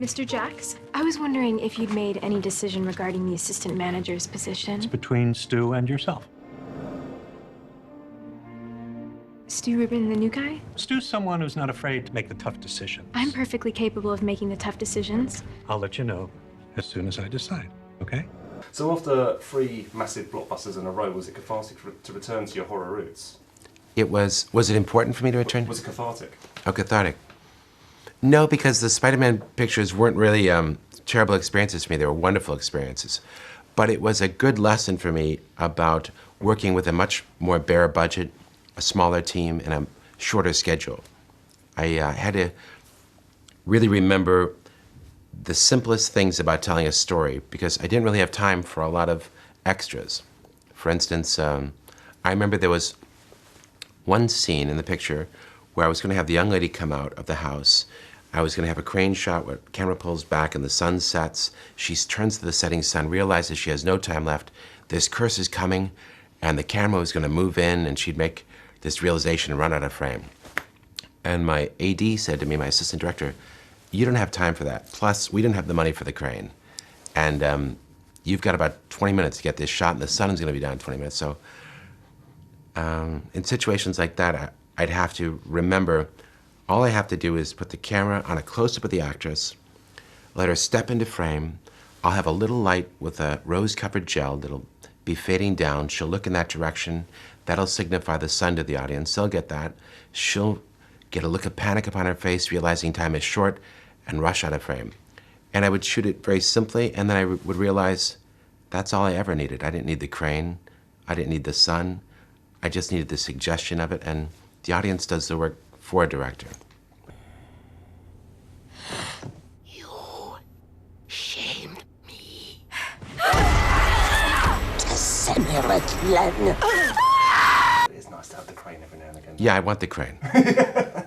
Mr. Jacks, I was wondering if you'd made any decision regarding the assistant manager's position. It's between Stu and yourself. Stu Rubin, the new guy? Stu's someone who's not afraid to make the tough decisions. I'm perfectly capable of making the tough decisions. I'll let you know as soon as I decide, okay? So after 3 massive blockbusters in a row, was it cathartic to return to your horror roots? It was. Was it important for me to return? Was it cathartic? Oh, cathartic. No, because the Spider-Man pictures weren't really terrible experiences for me. They were wonderful experiences. But it was a good lesson for me about working with a much more bare budget, a smaller team, and a shorter schedule. I had to really remember the simplest things about telling a story because I didn't really have time for a lot of extras. For instance, I remember there was one scene in the picture where I was going to have the young lady come out of the house. I was going to have a crane shot where the camera pulls back and the sun sets. She turns to the setting sun, realizes she has no time left. This curse is coming, and the camera was going to move in, and she'd make this realization and run out of frame. And my AD said to me, my assistant director, you don't have time for that. Plus, we didn't have the money for the crane. And you've got about 20 minutes to get this shot, and the sun is going to be down in 20 minutes. So in situations like that, I'd have to remember all I have to do is put the camera on a close-up of the actress, let her step into frame. I'll have a little light with a rose-covered gel that'll be fading down. She'll look in that direction. That'll signify the sun to the audience. They'll get that. She'll get a look of panic upon her face, realizing time is short, and rush out of frame. And I would shoot it very simply, and then I would realize that's all I ever needed. I didn't need the crane. I didn't need the sun. I just needed the suggestion of it, and the audience does the work for a director. You shamed me. It's nice to have the crane every now and again. Yeah, I want the crane.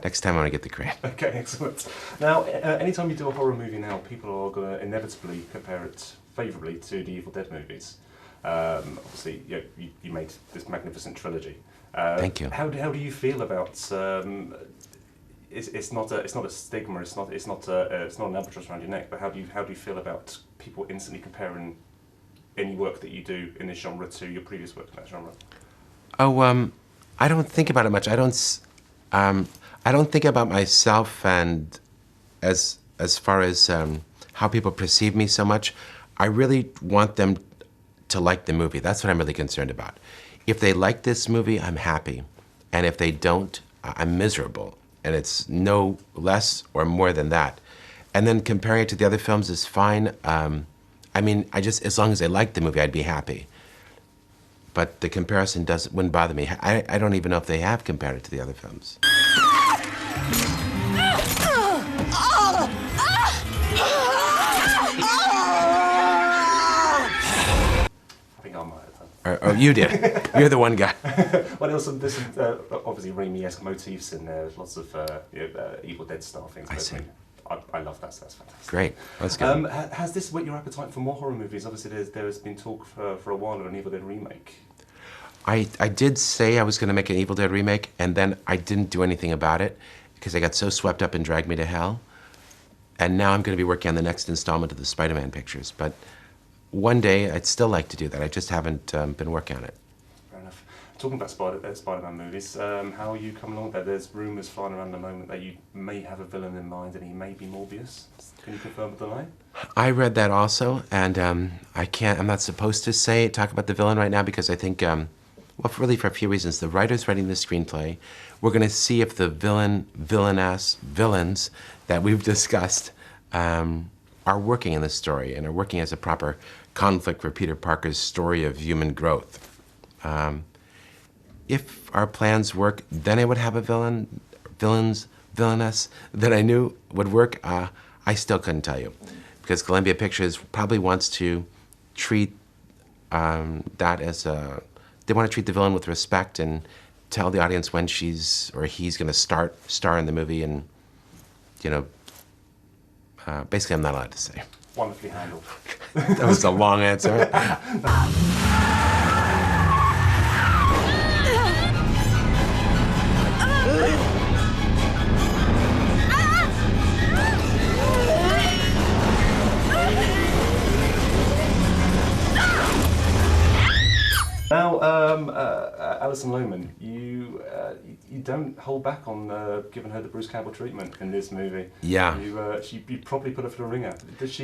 Next time I want to get the crane. Okay, excellent. Now, anytime you do a horror movie now, people are going to inevitably compare it favourably to the Evil Dead movies. Obviously, you made this magnificent trilogy. Thank you. How do you feel about? It's not a stigma. It's not an albatross around your neck. But how do you feel about people instantly comparing any work that you do in this genre to your previous work in that genre? Oh, I don't think about it much. I don't think about myself and as far as how people perceive me so much. I really want them to like the movie. That's what I'm really concerned about. If they like this movie, I'm happy. And if they don't, I'm miserable. And it's no less or more than that. And then comparing it to the other films is fine. I mean, as long as they like the movie, I'd be happy. But the comparison wouldn't bother me. I don't even know if they have compared it to the other films. Oh, you did. You're the one guy. Well, there's some obviously Raimi-esque motifs in there. There's lots of Evil Dead style things. I see. I love that. That's fantastic. Great. That's good. Has this whet your appetite for more horror movies? Obviously, there has been talk for a while of an Evil Dead remake. I did say I was going to make an Evil Dead remake, and then I didn't do anything about it because I got so swept up in Drag Me to Hell. And now I'm going to be working on the next installment of the Spiderman pictures. But one day, I'd still like to do that. I just haven't been working on it. Fair enough. Talking about Spider-Man movies, how are you coming along with that? There's rumours flying around at the moment that you may have a villain in mind and he may be Morbius. Can you confirm or deny? I read that also, and I'm not supposed to talk about the villain right now because I think, well, really for a few reasons. The writer's writing the screenplay. We're going to see if the villains that we've discussed are working in this story and are working as a proper conflict for Peter Parker's story of human growth. If our plans work, then I would have a villainess that I knew would work. I still couldn't tell you because Columbia Pictures probably wants to treat that as they want to treat the villain with respect and tell the audience when she's or he's going to star in the movie, and basically I'm not allowed to say. Wonderfully handled. That was a long answer. Alison Lohman, you don't hold back on giving her the Bruce Campbell treatment in this movie. Yeah. You probably put her through the ringer.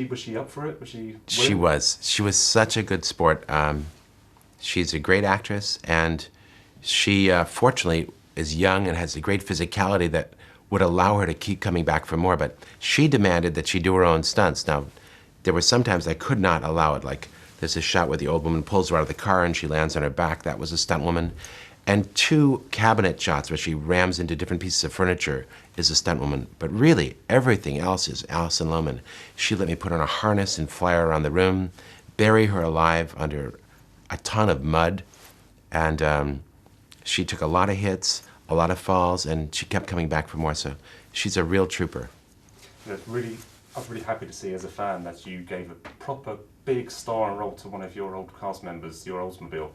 Was she up for it? Was she? She was. She was such a good sport. She's a great actress, and she fortunately is young and has a great physicality that would allow her to keep coming back for more. But she demanded that she do her own stunts. Now, there were sometimes I could not allow it. Like there's a shot where the old woman pulls her out of the car and she lands on her back. That was a stunt woman. And 2 cabinet shots where she rams into different pieces of furniture is a stunt woman. But really, everything else is Alison Lohman. She let me put on a harness and fly her around the room, bury her alive under a ton of mud. And she took a lot of hits, a lot of falls, and she kept coming back for more. So she's a real trooper. I was really happy to see as a fan that you gave a proper big starring role to one of your old cast members, your Oldsmobile.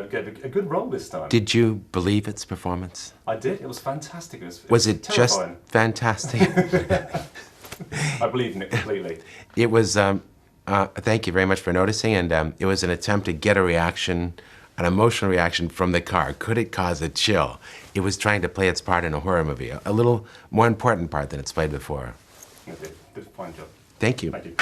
Gave a good role this time. Did you believe its performance? I did. It was fantastic. Was it just terrifying. fantastic? I believe in it completely. It was, thank you very much for noticing, and it was an attempt to get a reaction, an emotional reaction from the car. Could it cause a chill? It was trying to play its part in a horror movie, a little more important part than it's played before. It did a fine job. Thank you. Thank you.